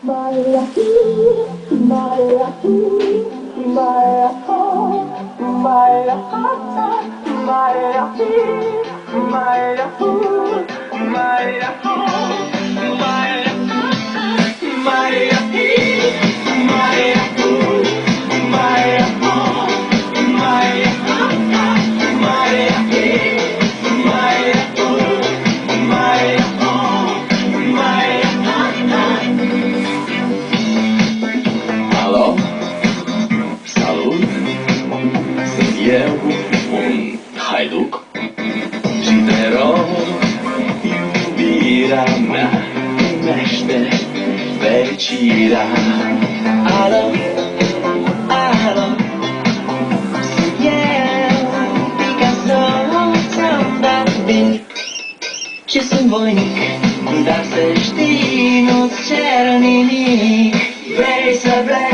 Maria, Maria, Maria, Maria, Maria, Maria, Maria, Alo? Salut! Sunt eu, un haiduc și te rog, iubirea mea primește fericirea. Alo? Alo? Sunt eu, Picasso, ți-am vin și sunt voinic, dar să știi, nu-ți cer nimic. Vrei să pleci?